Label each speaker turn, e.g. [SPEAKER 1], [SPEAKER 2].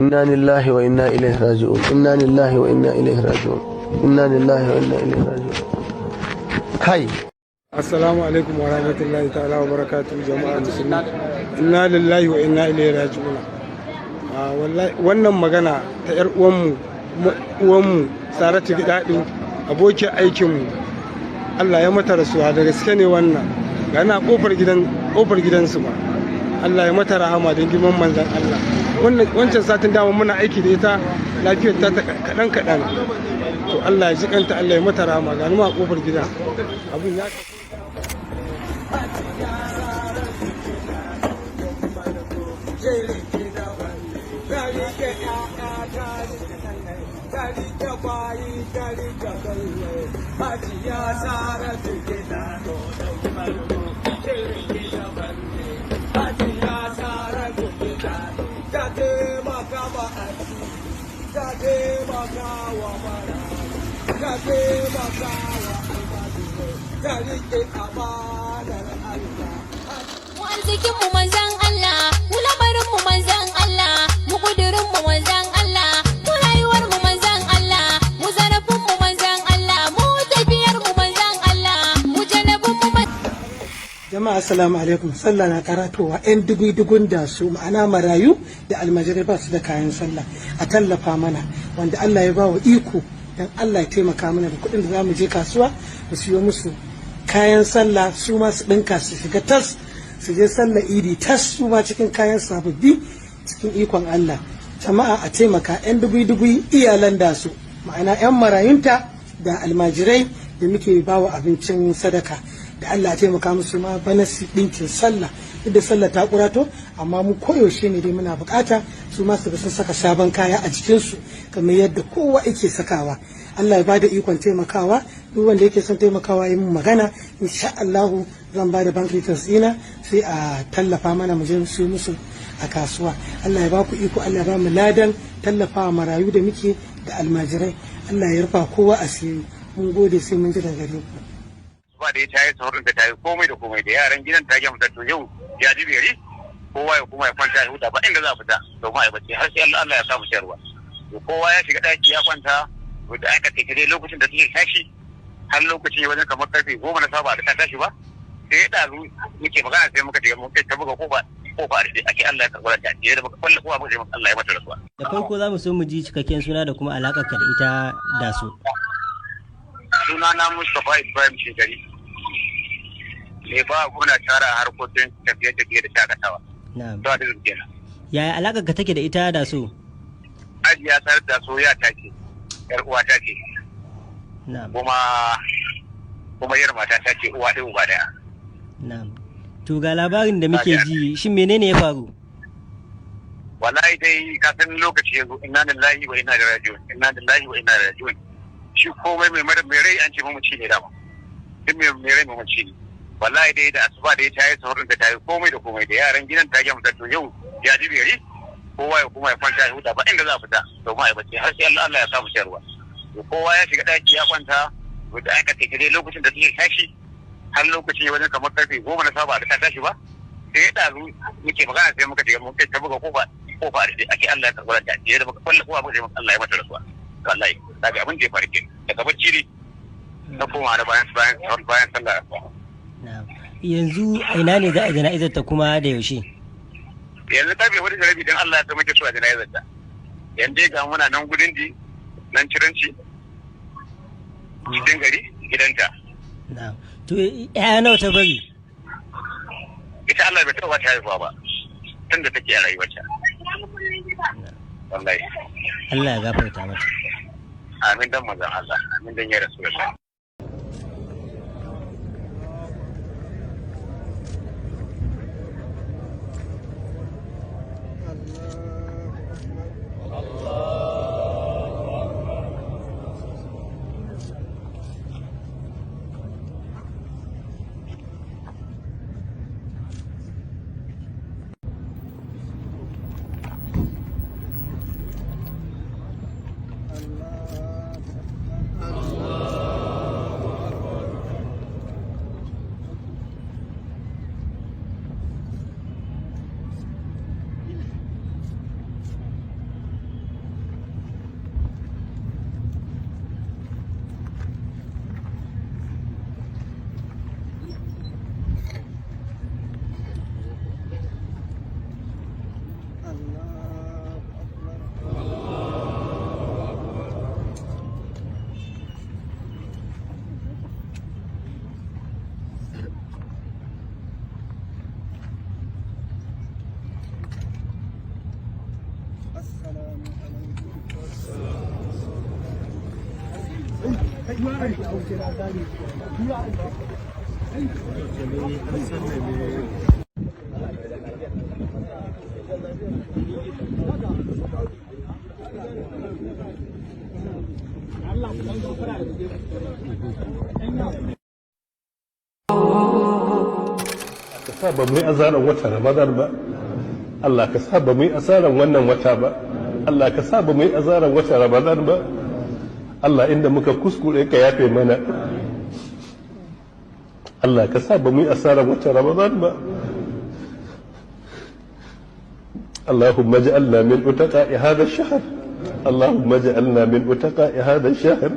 [SPEAKER 1] إنا لله وإنا إليه راجعون إنا لله وإنا إليه راجعون إنا لله وإنا إليه راجعون هاي
[SPEAKER 2] Assalamu alaikum wa rahmatullahi ta'ala wa barakatuhu jama'a musulmi. Inna lillahi wa inna ilaihi raji'un. Wallahi wannan magana ta yar uwanmu Saratu Gidado abokin aikinmu. Allah ya mata rasuwa da gaske ne wannan. Ga na kofar gidansu ba. Allah ya mata rahama don girman manzon Allah. Wancan satin dama muna aiki da ita lafiyar ta kaɗan. To Allah ya ji kanta, Allah ya mata rahama, ga mu a kofar gida. Abun ya
[SPEAKER 3] Mu arzikin mu manzan Allah, mu lamarin mu manzan Allah, mu kudirin mu manzan Allah, mu rayuwar mu manzan Allah, mu zarafin mu manzan Allah, mu tafiyar mu manzan Allah, mu janabin mu
[SPEAKER 4] Jama'a assalamu alaikum. Sallah na karatowa, 'yan dugun da su ma'ana marayu da almajirai ba su da kayan sallah a tallafa mana, wanda Allah ya ba wa iko dan Allah ya taimaka mana da kuɗin da za mu je kasuwa mu siyo musu kayan sallah, su ma su ɗinka su shiga tas su je sallah idi tas su ma cikin kayan sababbi cikin ikon Allah. Jama'a a taimaka, 'yan dugui iyalan da su ma'ana 'yan marayunta da almajirai da muke bawa abincin sadaka, da Allah ya taimaka musu ma bana su ɗinkin sallah. Duk da sallah ta kurato, amma mu koyaushe ne dai muna bukata su ma su ga sun saka sabon kaya a jikinsu kamar yadda kowa yake sakawa. Allah ya bada ikon taimakawa, duk wanda yake son taimakawa yi mun magana, insha Allahu zan bada bank details ɗina sai a tallafa mana mu je su musu a kasuwa. Allah ya ba ku iko, Allah ya ba mu ladan tallafawa marayu da muke da almajirai. Allah ya rufa kowa asiri. Mun gode, sai mun ji daga gare ku.
[SPEAKER 5] Ba da ta yi saurin da ta yi komai da komai da yaran gidan ta gama to yau ya ji beri kowa ya kuma ya kwanta ya huta ba inda za a fita domin a yi bacci har sai Allah ya samu sayarwa. Kowa ya shiga daki ya kwanta da aka take dai lokacin da take tashi har lokacin wajen kamar karfe 10 na saba da ta tashi ba sai ya dazu muke magana sai muka shiga mun kai ta buga kofa a rufe ake Allah ya karɓar da ta da muka kwalle kowa muka Allah ya mata rasuwa.
[SPEAKER 6] Da farko za mu so mu ji cikakken suna da kuma alaƙar ka da ita da su.
[SPEAKER 5] Sunana Mustapha Ibrahim Shekari. Ne ba kuna tara harkokin tafiye-tafiye da shakatawa.
[SPEAKER 6] Na'am.
[SPEAKER 5] Zuwa da kenan.
[SPEAKER 6] Yaya alaƙar ka take da ita da su?
[SPEAKER 5] Ajiya sarar da soyayya ta ce, yar uwa ta ce.
[SPEAKER 6] Na'am.
[SPEAKER 5] Kuma yar mata ta ce uwa ɗaya uba ɗaya.
[SPEAKER 6] Na'am. To ga labarin da muke ji, shin menene ya faru?
[SPEAKER 5] Wallahi dai ka san lokaci ya zo, inna lillahi wa inna ilaihi raji'un, inna lillahi wa inna ilaihi raji'un. Shi komai mai rai an ce mamaci ne dama. Duk mai rai mamaci ne. Wallahi dai da asuba da ta yi saurin da ta yi komai da komai da yaran gidan ta gama to yau ya ji beri kowa ya kuma ya kwanta ya huta ba inda za a fita domin a yi bacci har sai Allah ya samu sayarwa. Kowa ya shiga daki ya kwanta da aka take dai lokacin da take tashi har lokacin wajen kamar karfe 10 na saba da ta tashi ba sai ya dazu muke magana sai muka shiga mun kai ta buga kofa a rufe ake Allah ya karɓar da ta da muka kwalle kowa muka Allah ya mata rasuwa. Wallahi daga abin da ya faru ke daga bacci ne na koma da bayan sallah.
[SPEAKER 6] Yanzu ina ne za a jana'izar ta kuma da yaushe?
[SPEAKER 5] Yanzu ta bai wani jarabi don Allah ya taimake su a jana'izar ta. Yanzu ga muna nan gudun di nan ciranci cikin gari gidanta.
[SPEAKER 6] To ya nawa ta bari?
[SPEAKER 5] Ita Allah bai taɓa ta haifuwa ba tun da take a rayuwarta. Wallahi.
[SPEAKER 6] Allah ya gafarta mata.
[SPEAKER 5] Amin dan manzon Allah, amin dan ya Rasulullah.
[SPEAKER 2] Allah
[SPEAKER 7] ka sa ba mu yi asaran wata Ramadan ba Allah ka sa ba mu yi asaran wannan wata ba Allah ka sa ba mu yi asaran wata Ramadan ba Allah inda muka kuskure ka yafe mana Allah ka sa ba mu yi asaran wata Ramadan ba اللهم اجعلنا من أتقاء هذا الشهر اللهم اجعلنا من أتقاء هذا الشهر